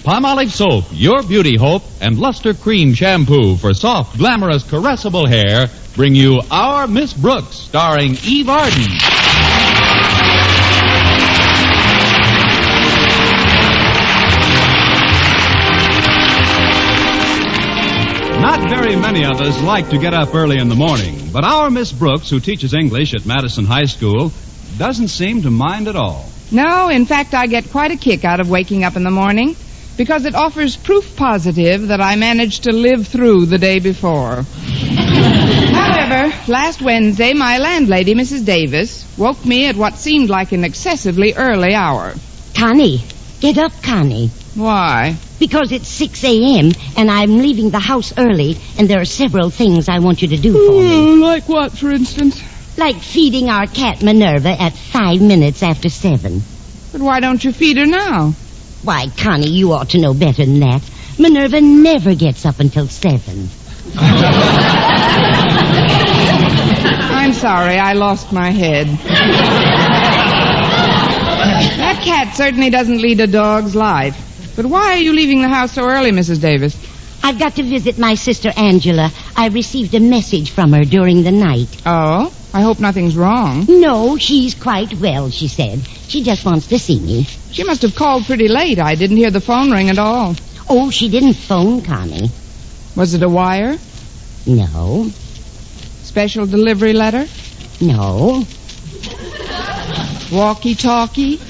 Palmolive Soap, your beauty hope, and Luster Cream Shampoo for soft, glamorous, caressable hair bring you Our Miss Brooks, starring Eve Arden. Not very many of us like to get up early in the morning, but our Miss Brooks, who teaches English at Madison High School, doesn't seem to mind at all. No, in fact, I get quite a kick out of waking up in the morning because it offers proof positive that I managed to live through the day before. However, last Wednesday, my landlady, Mrs. Davis, woke me at what seemed like an excessively early hour. Connie, get up, Connie. Why? Because it's 6 a.m. and I'm leaving the house early, and there are several things I want you to do for me. Like what, for instance? Like feeding our cat Minerva at 5 minutes after 7. But why don't you feed her now? Why, Connie, you ought to know better than that. Minerva never gets up until 7. I'm sorry, I lost my head. That cat certainly doesn't lead a dog's life. But why are you leaving the house so early, Mrs. Davis? I've got to visit my sister Angela. I received a message from her during the night. Oh? I hope nothing's wrong. No, she's quite well, she said. She just wants to see me. She must have called pretty late. I didn't hear the phone ring at all. Oh, she didn't phone, Connie. Was it a wire? No. Special delivery letter? No. Walkie-talkie?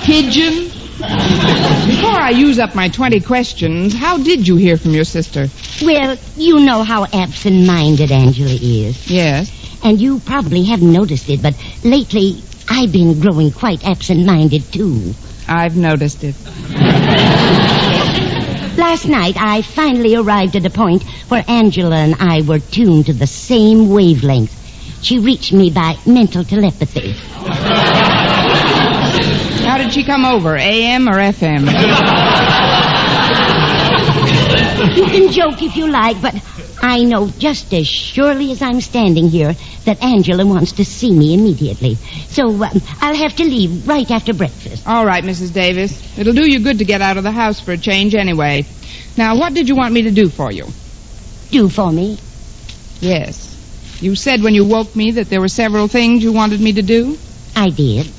Pigeon? Before I use up my 20 questions, how did you hear from your sister? Well, you know how absent-minded Angela is. Yes. And you probably haven't noticed it, but lately I've been growing quite absent-minded, too. I've noticed it. Last night, I finally arrived at a point where Angela and I were tuned to the same wavelength. She reached me by mental telepathy. How did she come over, AM or FM? You can joke if you like, but I know just as surely as I'm standing here that Angela wants to see me immediately. So I'll have to leave right after breakfast. All right, Mrs. Davis. It'll do you good to get out of the house for a change anyway. Now, what did you want me to do for you? Do for me? Yes. You said when you woke me that there were several things you wanted me to do? I did.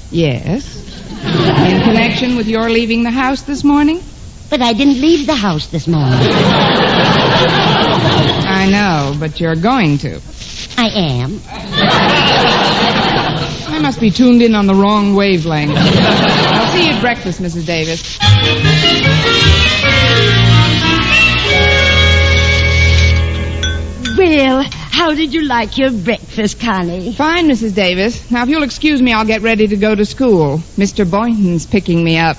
Yes. In connection with your leaving the house this morning? But I didn't leave the house this morning. I know, but you're going to. I am. I must be tuned in on the wrong wavelength. I'll see you at breakfast, Mrs. Davis. Well, how did you like your breakfast, Connie? Fine, Mrs. Davis. Now, if you'll excuse me, I'll get ready to go to school. Mr. Boynton's picking me up.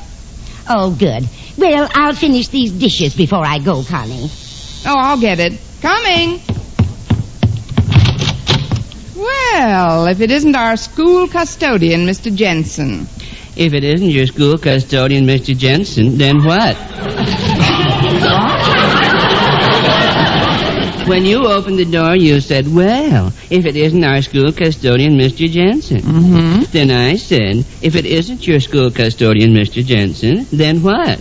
Oh, good. Well, I'll finish these dishes before I go, Connie. Oh, I'll get it. Coming. Well, if it isn't our school custodian, Mr. Jensen. If it isn't your school custodian, Mr. Jensen, then what? When you opened the door, you said, well, if it isn't our school custodian, Mr. Jensen. Mm-hmm. Then I said, if it isn't your school custodian, Mr. Jensen, then what?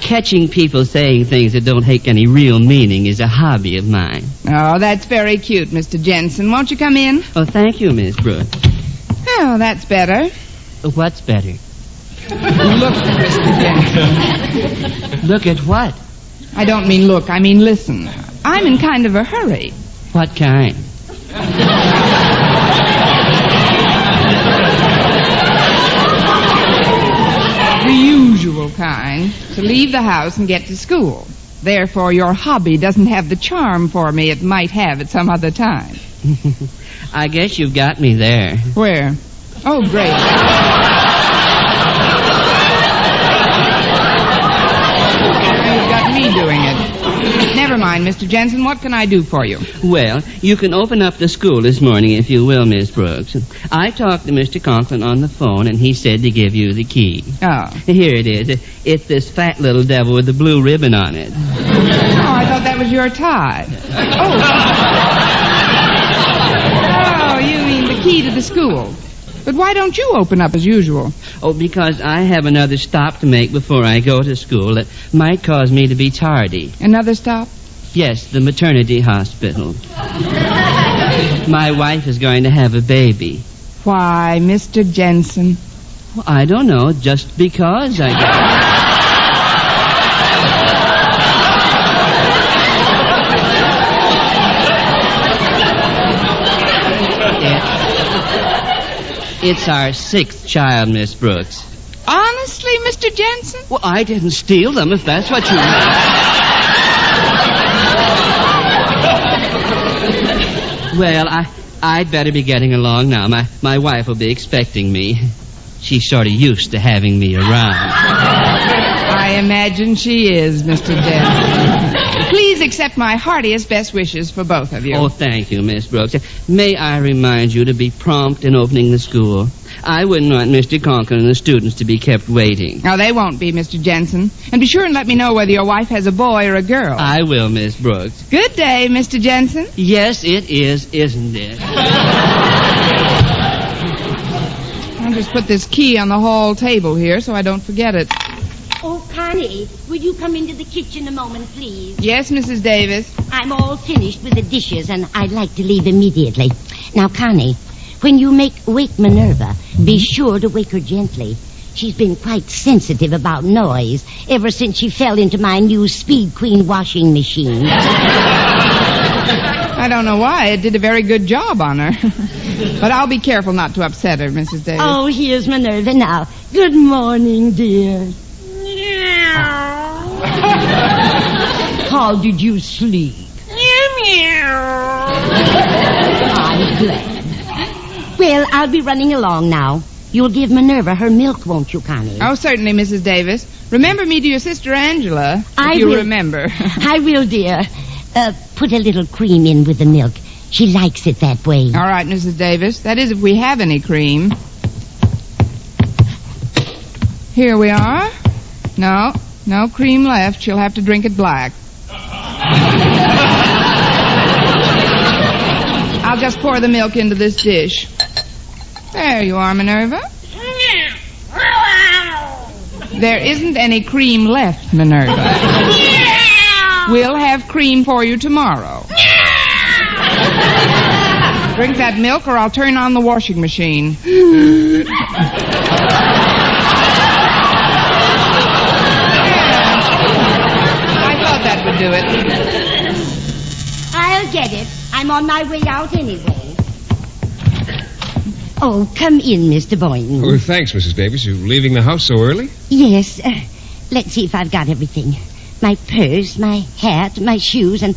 Catching people saying things that don't take any real meaning is a hobby of mine. Oh, that's very cute, Mr. Jensen. Won't you come in? Oh, thank you, Miss Brooks. Oh, that's better. What's better? Look, Mr. Jensen. Look at what? I don't mean look, I mean listen. I'm in kind of a hurry. What kind? The usual kind. To leave the house and get to school. Therefore, your hobby doesn't have the charm for me it might have at some other time. I guess you've got me there. Where? Oh, great. Now you've got me doing it. Never mind, Mr. Jensen. What can I do for you? Well, you can open up the school this morning if you will, Miss Brooks. I talked to Mr. Conklin on the phone, and he said to give you the key. Oh. Here it is. It's this fat little devil with the blue ribbon on it. Oh, I thought that was your tie. Oh. the school. But why don't you open up as usual? Oh, because I have another stop to make before I go to school that might cause me to be tardy. Another stop? Yes, the maternity hospital. My wife is going to have a baby. Why, Mr. Jensen? Well, I don't know, just because I guess. It's our 6th child, Miss Brooks. Honestly, Mr. Jensen? Well, I didn't steal them, if that's what you mean. Well, I'd better be getting along now. My wife will be expecting me. She's sort of used to having me around. I imagine she is, Mr. Jensen. Please accept my heartiest best wishes for both of you. Oh, thank you, Miss Brooks. May I remind you to be prompt in opening the school? I wouldn't want Mr. Conklin and the students to be kept waiting. No, they won't be, Mr. Jensen. And be sure and let me know whether your wife has a boy or a girl. I will, Miss Brooks. Good day, Mr. Jensen. Yes, it is, isn't it? I'll just put this key on the hall table here so I don't forget it. Oh, Connie, will you come into the kitchen a moment, please? Yes, Mrs. Davis. I'm all finished with the dishes, and I'd like to leave immediately. Now, Connie, when you wake Minerva, be sure to wake her gently. She's been quite sensitive about noise ever since she fell into my new Speed Queen washing machine. I don't know why. It did a very good job on her. But I'll be careful not to upset her, Mrs. Davis. Oh, here's Minerva now. Good morning, dear. How did you sleep? I'm glad. Well, I'll be running along now. You'll give Minerva her milk, won't you, Connie? Oh, certainly, Mrs. Davis. Remember me to your sister Angela, if you remember. I will, dear. Put a little cream in with the milk. She likes it that way. All right, Mrs. Davis. That is, if we have any cream. Here we are. No cream left. She'll have to drink it black. I'll just pour the milk into this dish. There you are, Minerva. There isn't any cream left, Minerva. We'll have cream for you tomorrow. Drink that milk or I'll turn on the washing machine. Would do it. I'll get it. I'm on my way out anyway. Oh, come in, Mr. Boynton. Oh, thanks, Mrs. Davis. You leaving the house so early? Yes. Let's see if I've got everything. My purse, my hat, my shoes, and...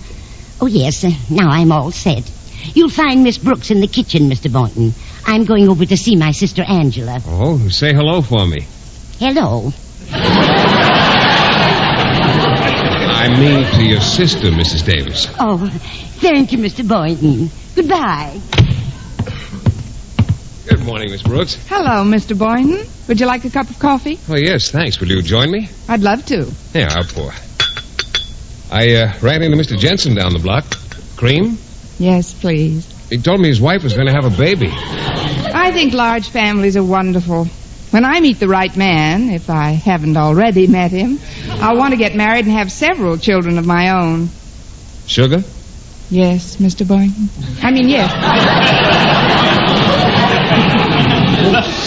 Oh, yes, now I'm all set. You'll find Miss Brooks in the kitchen, Mr. Boynton. I'm going over to see my sister Angela. Oh, say hello for me. Hello. I mean to your sister, Mrs. Davis. Oh, thank you, Mr. Boynton. Goodbye. Good morning, Miss Brooks. Hello, Mr. Boynton. Would you like a cup of coffee? Oh, yes, thanks. Will you join me? I'd love to. Yeah, I'll pour. I ran into Mr. Jensen down the block. Cream? Yes, please. He told me his wife was going to have a baby. I think large families are wonderful. When I meet the right man, if I haven't already met him, I'll want to get married and have several children of my own. Sugar? Yes, Mr. Boynton. I mean, yes.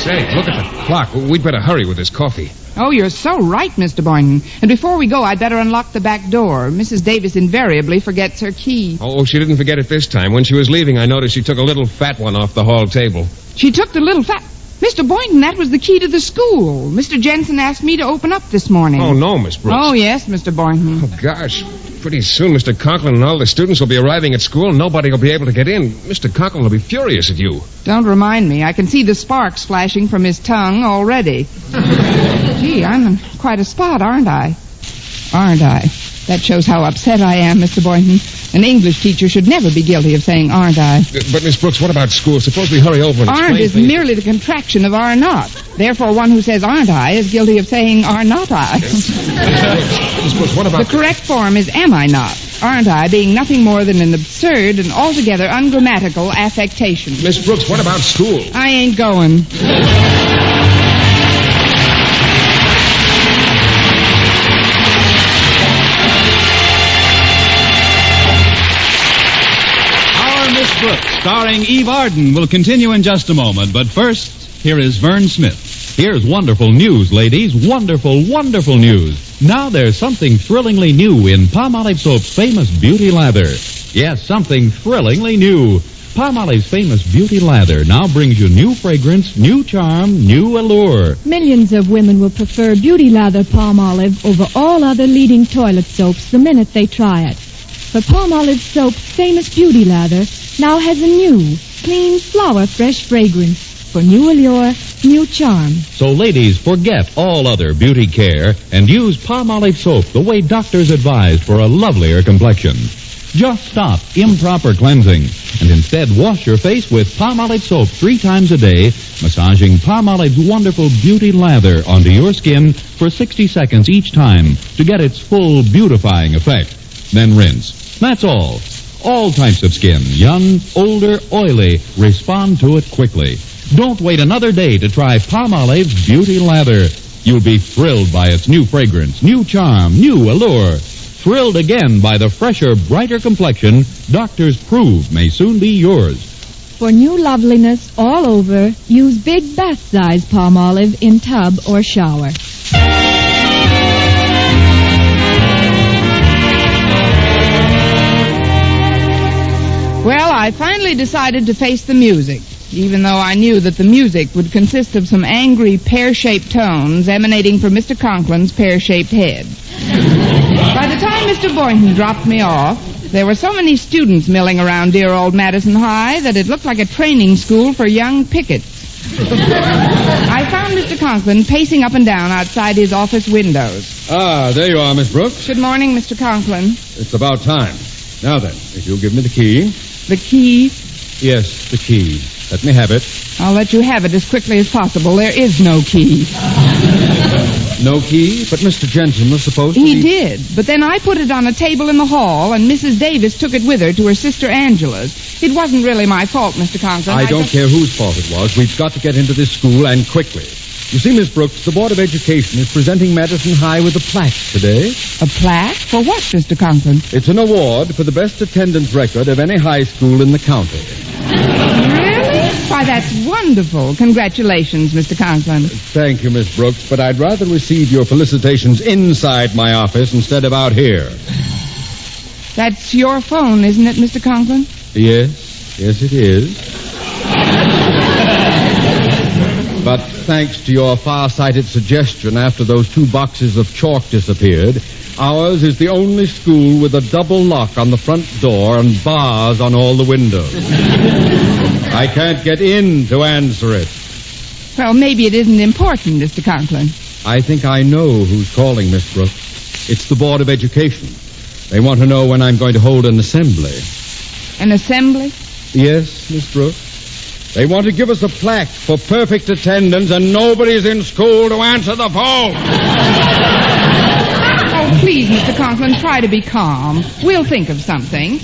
Say, look at the clock. We'd better hurry with this coffee. Oh, you're so right, Mr. Boynton. And before we go, I'd better unlock the back door. Mrs. Davis invariably forgets her key. Oh, she didn't forget it this time. When she was leaving, I noticed she took a little fat one off the hall table. She took the little fat... Mr. Boynton, that was the key to the school. Mr. Jensen asked me to open up this morning. Oh, no, Miss Brooks. Oh, yes, Mr. Boynton. Oh, gosh. Pretty soon Mr. Conklin and all the students will be arriving at school and nobody will be able to get in. Mr. Conklin will be furious at you. Don't remind me. I can see the sparks flashing from his tongue already. Gee, I'm in quite a spot, aren't I? Aren't I? That shows how upset I am, Mr. Boynton. An English teacher should never be guilty of saying aren't I. But, Miss Brooks, what about school? Suppose we hurry over and explain Aren't is things. merely the contraction of are not. Therefore, one who says aren't I is guilty of saying are not I. Miss Brooks, what about... The correct form is am I not. aren't I, being nothing more than an absurd and altogether ungrammatical affectation? Miss Brooks, what about school? I ain't going. Our Miss Brooks, starring Eve Arden, will continue in just a moment. But first, here is Vern Smith. Here's wonderful news, ladies. Wonderful, wonderful news. Now there's something thrillingly new in Palmolive Soap's famous beauty lather. Yes, something thrillingly new. Palmolive's famous beauty lather now brings you new fragrance, new charm, new allure. Millions of women will prefer Beauty Lather Palmolive over all other leading toilet soaps the minute they try it. For Palmolive Soap's famous Beauty Lather now has a new, clean, flower-fresh fragrance for new allure, new charm. So ladies, forget all other beauty care and use Palmolive Soap the way doctors advise for a lovelier complexion. Just stop improper cleansing and instead wash your face with Palmolive Soap 3 times a day, massaging Palmolive's wonderful beauty lather onto your skin for 60 seconds each time to get its full beautifying effect. Then rinse. That's all. All types of skin, young, older, oily, respond to it quickly. Don't wait another day to try Palmolive's Beauty Lather. You'll be thrilled by its new fragrance, new charm, new allure. Thrilled again by the fresher, brighter complexion doctors prove may soon be yours. For new loveliness all over, use big bath-size Palmolive in tub or shower. Well, I finally decided to face the music, even though I knew that the music would consist of some angry pear-shaped tones emanating from Mr. Conklin's pear-shaped head. By the time Mr. Boynton dropped me off, there were so many students milling around dear old Madison High that it looked like a training school for young pickets. I found Mr. Conklin pacing up and down outside his office windows. Ah, there you are, Miss Brooks. Good morning, Mr. Conklin. It's about time. Now then, if you'll give me the key. The key? Yes, the key. Let me have it. I'll let you have it as quickly as possible. There is no key. No key? But Mr. Jensen was supposed to He did, but then I put it on a table in the hall, and Mrs. Davis took it with her to her sister Angela's. It wasn't really my fault, Mr. Conklin. I don't care whose fault it was. We've got to get into this school, and quickly. You see, Miss Brooks, the Board of Education is presenting Madison High with a plaque today. A plaque? For what, Mr. Conklin? It's an award for the best attendance record of any high school in the county. Really? Why, that's wonderful. Congratulations, Mr. Conklin. Thank you, Miss Brooks, but I'd rather receive your felicitations inside my office instead of out here. That's your phone, isn't it, Mr. Conklin? Yes, it is. But thanks to your far-sighted suggestion after those 2 boxes of chalk disappeared, ours is the only school with a double lock on the front door and bars on all the windows. I can't get in to answer it. Well, maybe it isn't important, Mr. Conklin. I think I know who's calling, Miss Brooks. It's the Board of Education. They want to know when I'm going to hold an assembly. An assembly? Yes, Miss Brooks. They want to give us a plaque for perfect attendance, and nobody's in school to answer the phone. Oh, please, Mr. Conklin, try to be calm. We'll think of something.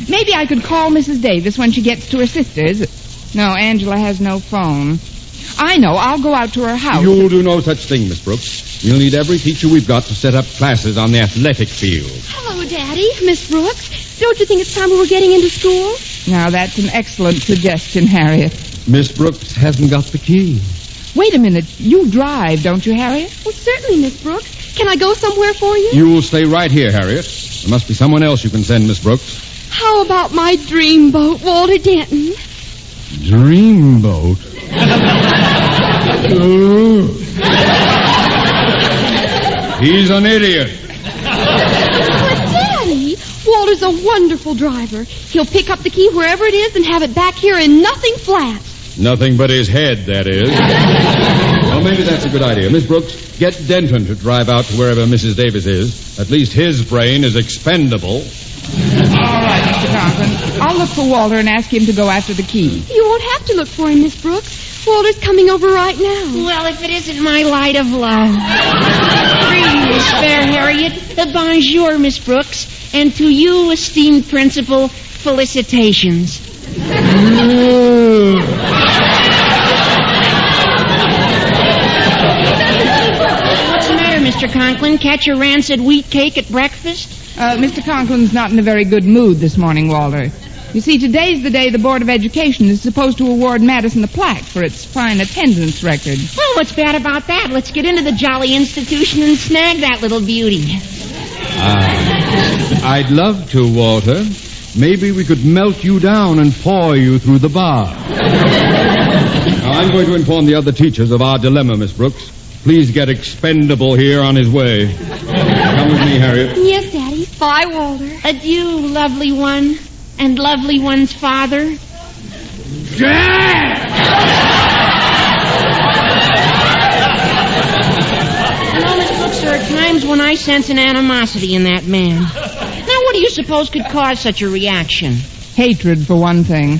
Maybe I could call Mrs. Davis when she gets to her sister's. No, Angela has no phone. I know. I'll go out to her house. You'll do no such thing, Miss Brooks. We'll need every teacher we've got to set up classes on the athletic field. Hello, Daddy. Miss Brooks. Don't you think it's time we were getting into school? Now, that's an excellent suggestion, Harriet. Miss Brooks hasn't got the key. Wait a minute. You drive, don't you, Harriet? Well, certainly, Miss Brooks. Can I go somewhere for you? You'll stay right here, Harriet. There must be someone else you can send, Miss Brooks. How about my dreamboat, Walter Denton? Dreamboat? He's an idiot. But, Daddy, Walter's a wonderful driver. He'll pick up the key wherever it is and have it back here in nothing flat. Nothing but his head, that is. Well, maybe that's a good idea. Miss Brooks, get Denton to drive out to wherever Mrs. Davis is. At least his brain is expendable. All right, Mr. Conklin. I'll look for Walter and ask him to go after the key. You won't have to look for him, Miss Brooks. Walter's coming over right now. Well, if it isn't my light of love. Greetings, fair Harriet. Bonjour, Miss Brooks. And to you, esteemed principal, felicitations. What's the matter, Mr. Conklin? Catch a rancid wheat cake at breakfast? Mr. Conklin's not in a very good mood this morning, Walter. You see, today's the day the Board of Education is supposed to award Madison a plaque for its fine attendance record. Well, what's bad about that? Let's get into the jolly institution and snag that little beauty. I'd love to, Walter. Maybe we could melt you down and pour you through the bar. Now, I'm going to inform the other teachers of our dilemma, Miss Brooks. Please get Expendable here on his way. Come with me, Harriet. Yes, Daddy. Bye, Walter. Adieu, lovely one, and lovely one's father. Jack! You know, Miss Brooks, there are times when I sense an animosity in that man. Now, what do you suppose could cause such a reaction? Hatred, for one thing.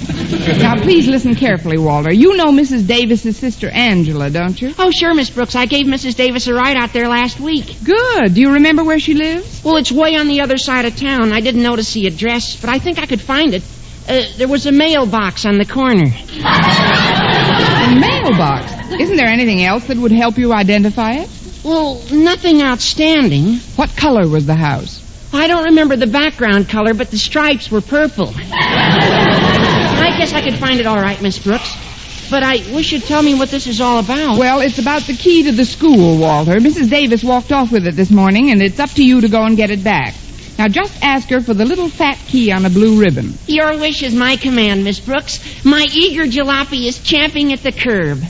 Now, please listen carefully, Walter. You know Mrs. Davis's sister Angela, don't you? Oh, sure, Miss Brooks. I gave Mrs. Davis a ride out there last week. Good. Do you remember where she lives? Well, it's way on the other side of town. I didn't notice the address, but I think I could find it. There was a mailbox on the corner. A mailbox? Isn't there anything else that would help you identify it? Well, nothing outstanding. What color was the house? I don't remember the background color, but the stripes were purple. I guess I could find it all right, Miss Brooks. But I wish you'd tell me what this is all about. Well, it's about the key to the school, Walter. Mrs. Davis walked off with it this morning, and it's up to you to go and get it back. Now, just ask her for the little fat key on a blue ribbon. Your wish is my command, Miss Brooks. My eager jalopy is champing at the curb.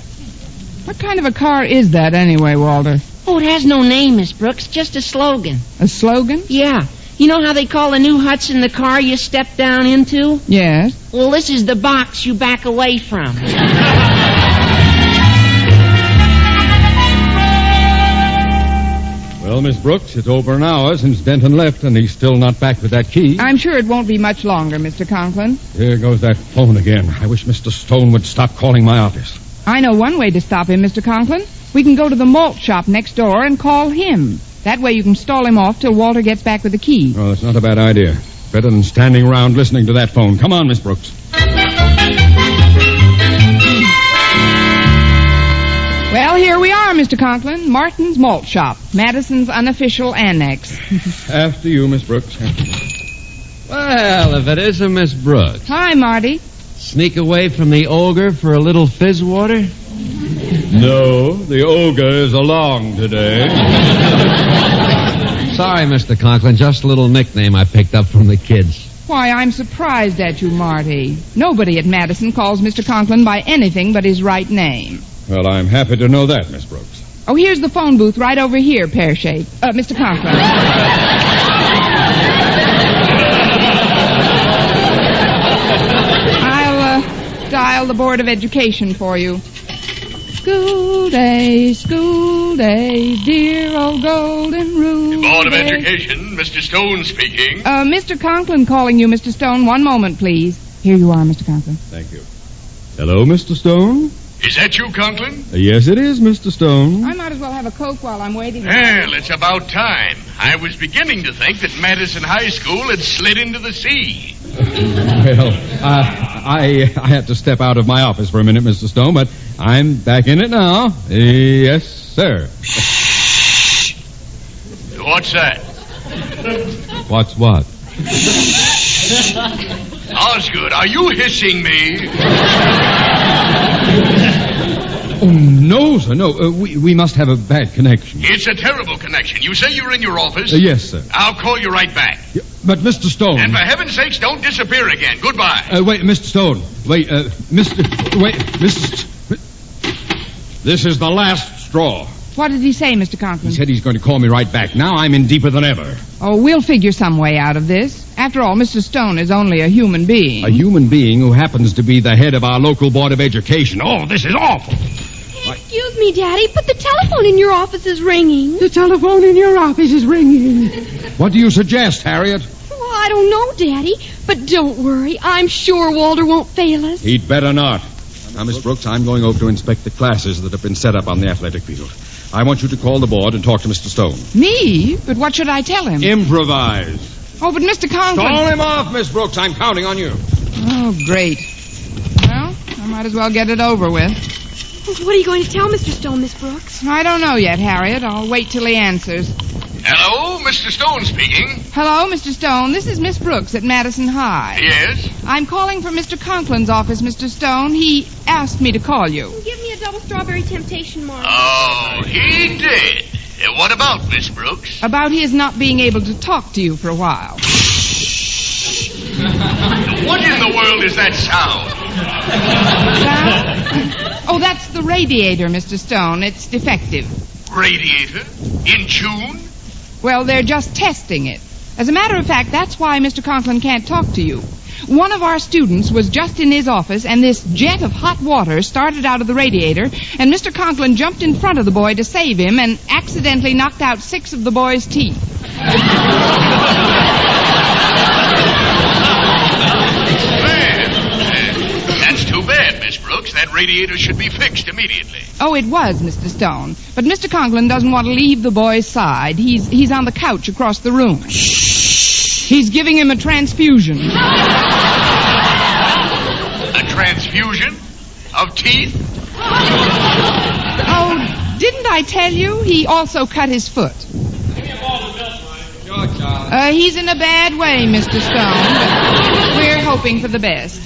What kind of a car is that anyway, Walter? Oh, it has no name, Miss Brooks, just a slogan. A slogan? Yeah. You know how they call the new Hudson the car you step down into? Yes. Well, this is the box you back away from. Well, Miss Brooks, it's over an hour since Denton left, and he's still not back with that key. I'm sure it won't be much longer, Mr. Conklin. Here goes that phone again. I wish Mr. Stone would stop calling my office. I know one way to stop him, Mr. Conklin. We can go to the malt shop next door and call him. That way you can stall him off till Walter gets back with the key. Oh, that's not a bad idea. Better than standing around listening to that phone. Come on, Miss Brooks. Well, here we are, Mr. Conklin. Martin's Malt Shop, Madison's unofficial annex. After you, Miss Brooks. Well, if it isn't Miss Brooks. Hi, Marty. Sneak away from the ogre for a little fizz water? No, the ogre is along today. Sorry, Mr. Conklin, just a little nickname I picked up from the kids. Why, I'm surprised at you, Marty. Nobody at Madison calls Mr. Conklin by anything but his right name. Well, I'm happy to know that, Miss Brooks. Oh, here's the phone booth right over here, pear-shaped. Mr. Conklin. I'll dial the Board of Education for you. School days, dear old golden rule. Board of Education, Mr. Stone speaking. Mr. Conklin calling you, Mr. Stone. One moment, please. Here you are, Mr. Conklin. Thank you. Hello, Mr. Stone? Is that you, Conklin? Yes, it is, Mr. Stone. I might as well have a Coke while I'm waiting. Well, it's about time. I was beginning to think that Madison High School had slid into the sea. Well, I had to step out of my office for a minute, Mr. Stone, but I'm back in it now. Yes, sir. What's that? What's what? Osgood, are you hissing me? Oh, no, sir, no. We must have a bad connection. It's a terrible connection. You say you're in your office? Yes, sir. I'll call you right back. But, Mr. Stone... And for heaven's sakes, don't disappear again. Goodbye. Wait, Mr. Stone. Wait, Mr... This is the last straw. What did he say, Mr. Conklin? He said he's going to call me right back. Now I'm in deeper than ever. Oh, we'll figure some way out of this. After all, Mr. Stone is only a human being. A human being who happens to be the head of our local Board of Education. Oh, this is awful. Excuse me, Daddy, but the telephone in your office is ringing. The telephone in your office is ringing. What do you suggest, Harriet? Well, I don't know, Daddy, but don't worry. I'm sure Walter won't fail us. He'd better not. Now, Miss Brooks, I'm going over to inspect the classes that have been set up on the athletic field. I want you to call the board and talk to Mr. Stone. Me? But what should I tell him? Improvise. Oh, but Mr. Conklin... Stall him off, Miss Brooks. I'm counting on you. Oh, great. Well, I might as well get it over with. What are you going to tell Mr. Stone, Miss Brooks? I don't know yet, Harriet. I'll wait till he answers. Hello, Mr. Stone speaking. Hello, Mr. Stone. This is Miss Brooks at Madison High. Yes? I'm calling from Mr. Conklin's office, Mr. Stone. He asked me to call you. Give me a double strawberry temptation, Mark. Oh, he did. What about, Miss Brooks? About his not being able to talk to you for a while. What in the world is that sound? Sound? Oh, that's the radiator, Mr. Stone. It's defective. Radiator? In tune? Well, they're just testing it. As a matter of fact, that's why Mr. Conklin can't talk to you. One of our students was just in his office, and this jet of hot water started out of the radiator, and Mr. Conklin jumped in front of the boy to save him and accidentally knocked out 6 of the boy's teeth. That's too bad, Miss Brooks. That radiator should be fixed immediately. Oh, it was, Mr. Stone. But Mr. Conklin doesn't want to leave the boy's side. He's on the couch across the room. He's giving him a transfusion. A transfusion? Of teeth? Oh, didn't I tell you? He also cut his foot. He's in a bad way, Mr. Stone, but we're hoping for the best.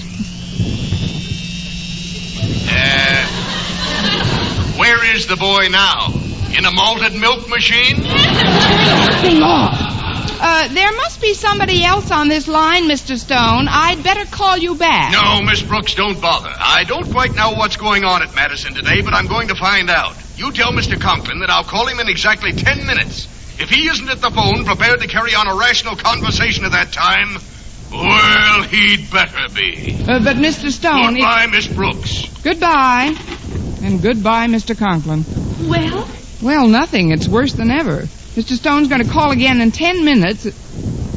Where is the boy now? In a malted milk machine? Hang on. There must be somebody else on this line, Mr. Stone. I'd better call you back. No, Miss Brooks, don't bother. I don't quite know what's going on at Madison today, but I'm going to find out. You tell Mr. Conklin that I'll call him in exactly 10 minutes. If he isn't at the phone prepared to carry on a rational conversation at that time, well, he'd better be. But Mr. Stone... Goodbye, Miss Brooks. Goodbye. And goodbye, Mr. Conklin. Well? Well, nothing. It's worse than ever. Mr. Stone's going to call again in 10 minutes.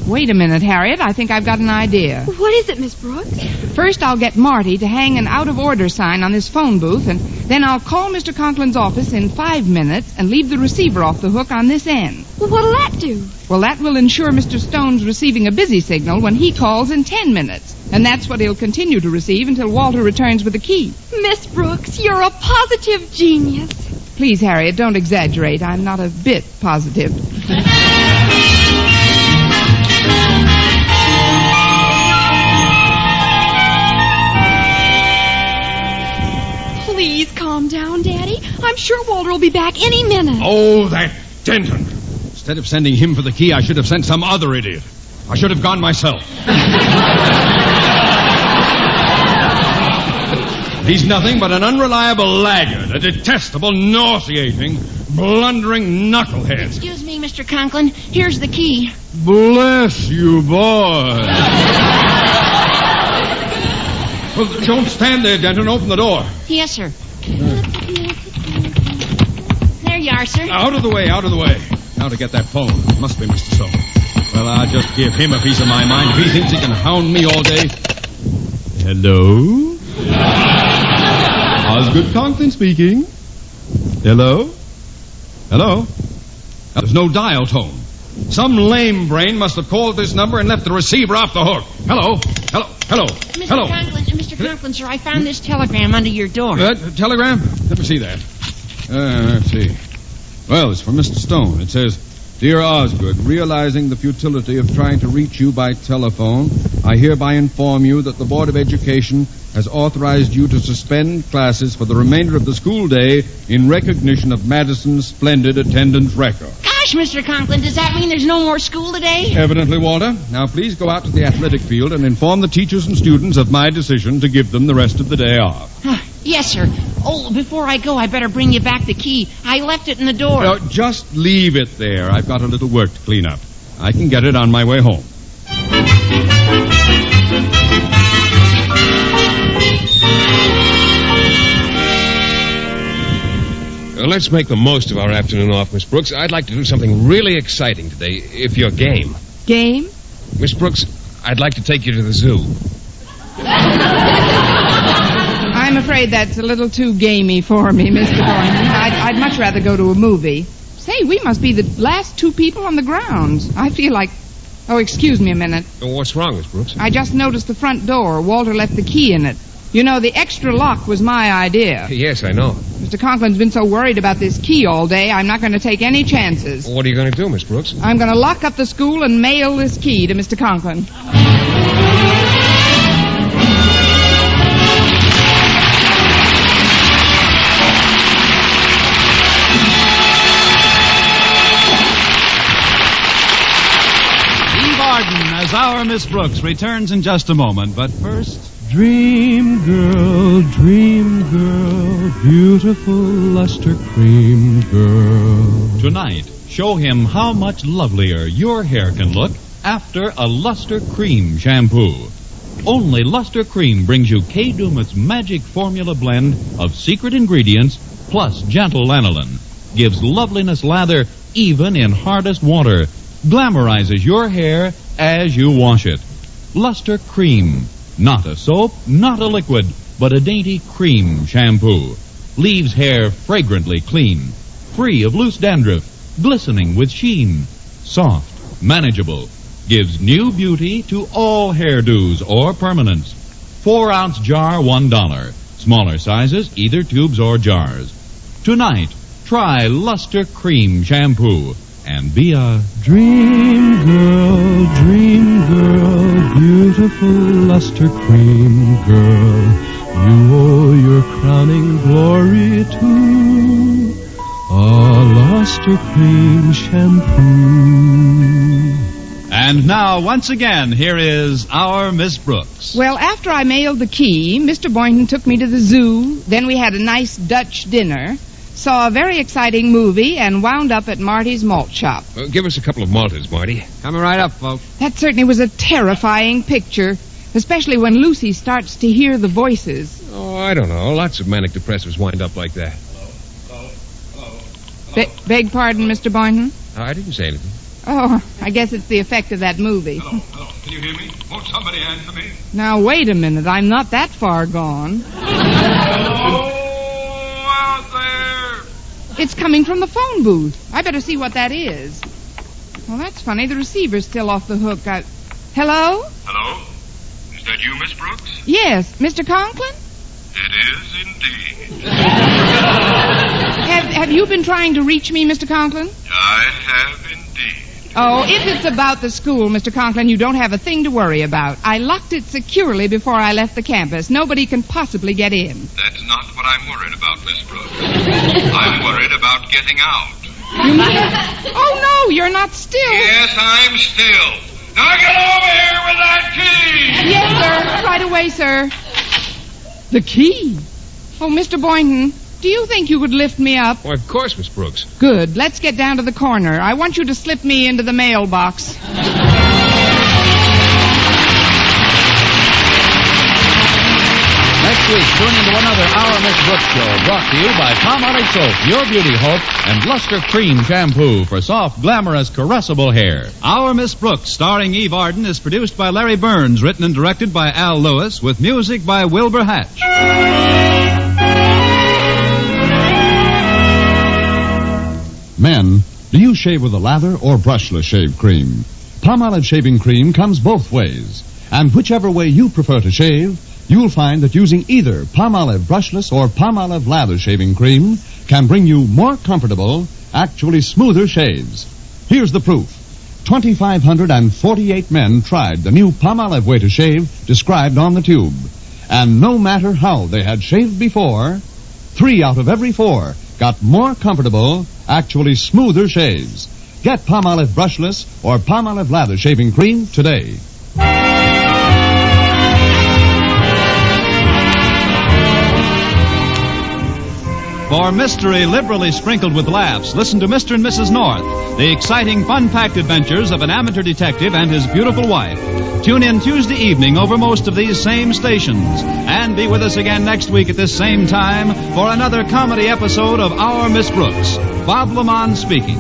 Wait a minute, Harriet. I think I've got an idea. What is it, Miss Brooks? First, I'll get Marty to hang an out-of-order sign on this phone booth, and then I'll call Mr. Conklin's office in 5 minutes and leave the receiver off the hook on this end. Well, what'll that do? Well, that will ensure Mr. Stone's receiving a busy signal when he calls in 10 minutes. And that's what he'll continue to receive until Walter returns with the key. Miss Brooks, you're a positive genius. Please, Harriet, don't exaggerate. I'm not a bit positive. Please calm down, Daddy. I'm sure Walter will be back any minute. Oh, that Denton. Instead of sending him for the key, I should have sent some other idiot. I should have gone myself. He's nothing but an unreliable laggard, a detestable, nauseating, blundering knucklehead. Excuse me, Mr. Conklin. Here's the key. Bless you, boy. Well, don't stand there, Denton. Open the door. Yes, sir. There you are, sir. Out of the way, out of the way. Now to get that phone. Must be Mr. Stone. Well, I'll just give him a piece of my mind. If he thinks he can hound me all day. Hello? Osgood Conklin speaking. Hello? Hello? There's no dial tone. Some lame brain must have called this number and left the receiver off the hook. Hello? Hello? Hello? Hello? Mr. Conklin, sir, I found this telegram under your door. Telegram? Let me see that. Let's see. Well, it's from Mr. Stone. It says, Dear Osgood, realizing the futility of trying to reach you by telephone, I hereby inform you that the Board of Education has authorized you to suspend classes for the remainder of the school day in recognition of Madison's splendid attendance record. Gosh, Mr. Conklin, does that mean there's no more school today? Evidently, Walter. Now, please go out to the athletic field and inform the teachers and students of my decision to give them the rest of the day off. Yes, sir. Oh, before I go, I better bring you back the key. I left it in the door. No, just leave it there. I've got a little work to clean up. I can get it on my way home. Let's make the most of our afternoon off, Miss Brooks. I'd like to do something really exciting today, if you're game. Game? Miss Brooks, I'd like to take you to the zoo. I'm afraid that's a little too gamey for me, Mr. Thornton. I'd much rather go to a movie. Say, we must be the last 2 people on the grounds. I feel like Oh, excuse me a minute. What's wrong, Miss Brooks? I just noticed the front door. Walter left the key in it. You know, the extra lock was my idea. Yes, I know. Mr. Conklin's been so worried about this key all day, I'm not going to take any chances. What are you going to do, Miss Brooks? I'm going to lock up the school and mail this key to Mr. Conklin. Eve Arden as our Miss Brooks returns in just a moment, but first... Dream girl, beautiful luster cream girl. Tonight, show him how much lovelier your hair can look after a Luster Cream shampoo. Only Luster Cream brings you K. Dumit's magic formula blend of secret ingredients plus gentle lanolin. Gives loveliness lather even in hardest water. Glamorizes your hair as you wash it. Luster Cream. Not a soap, not a liquid, but a dainty cream shampoo. Leaves hair fragrantly clean, free of loose dandruff, glistening with sheen. Soft, manageable, gives new beauty to all hairdos or permanents. 4-ounce jar, $1. Smaller sizes, either tubes or jars. Tonight, try Luster Cream Shampoo and be a Dream girl, beautiful luster cream girl. You owe your crowning glory to a luster cream shampoo. And now, once again, here is our Miss Brooks. Well, after I mailed the key, Mr. Boynton took me to the zoo. Then we had a nice Dutch dinner, saw a very exciting movie, and wound up at Marty's malt shop. Give us a couple of Maltas, Marty. Coming right up, folks. That certainly was a terrifying picture, especially when Lucy starts to hear the voices. Oh, I don't know. Lots of manic depressors wind up like that. Beg pardon, Mr. Boynton? I didn't say anything. Oh, I guess it's the effect of that movie. Hello. Can you hear me? Won't somebody answer me? Now, wait a minute. I'm not that far gone. Hello out there. It's coming from the phone booth. I better see what that is. Well, that's funny. The receiver's still off the hook. Hello? Hello? Is that you, Miss Brooks? Yes. Mr. Conklin? It is indeed. Have you been trying to reach me, Mr. Conklin? I have indeed. Oh, if it's about the school, Mr. Conklin, you don't have a thing to worry about. I locked it securely before I left the campus. Nobody can possibly get in. That's not what I'm worried about, Miss Brooks. I'm worried about getting out. You mean? Oh, no, you're not still. Yes, I'm still. Now get over here with that key! Yes, sir. Right away, sir. The key? Oh, Mr. Boynton, do you think you could lift me up? Why, of course, Miss Brooks. Good. Let's get down to the corner. I want you to slip me into the mailbox. Next week, tune into another Our Miss Brooks show brought to you by Palmolive Soap, your beauty hope, and Luster Cream Shampoo for soft, glamorous, caressable hair. Our Miss Brooks, starring Eve Arden, is produced by Larry Burns, written and directed by Al Lewis, with music by Wilbur Hatch. Men, do you shave with a lather or brushless shave cream? Palmolive shaving cream comes both ways. And whichever way you prefer to shave, you'll find that using either Palmolive brushless or Palmolive lather shaving cream can bring you more comfortable, actually smoother shaves. Here's the proof. 2,548 men tried the new Palmolive way to shave described on the tube. And no matter how they had shaved before, 3 out of every 4 got more comfortable, actually smoother shaves. Get Palmolive brushless or Palmolive lather shaving cream today. For mystery liberally sprinkled with laughs, listen to Mr. and Mrs. North, the exciting, fun-packed adventures of an amateur detective and his beautiful wife. Tune in Tuesday evening over most of these same stations. And be with us again next week at this same time for another comedy episode of Our Miss Brooks. Bob Lamont speaking.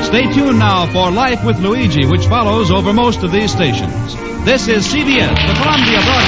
Stay tuned now for Life with Luigi, which follows over most of these stations. This is CBS, the Columbia Broadcasting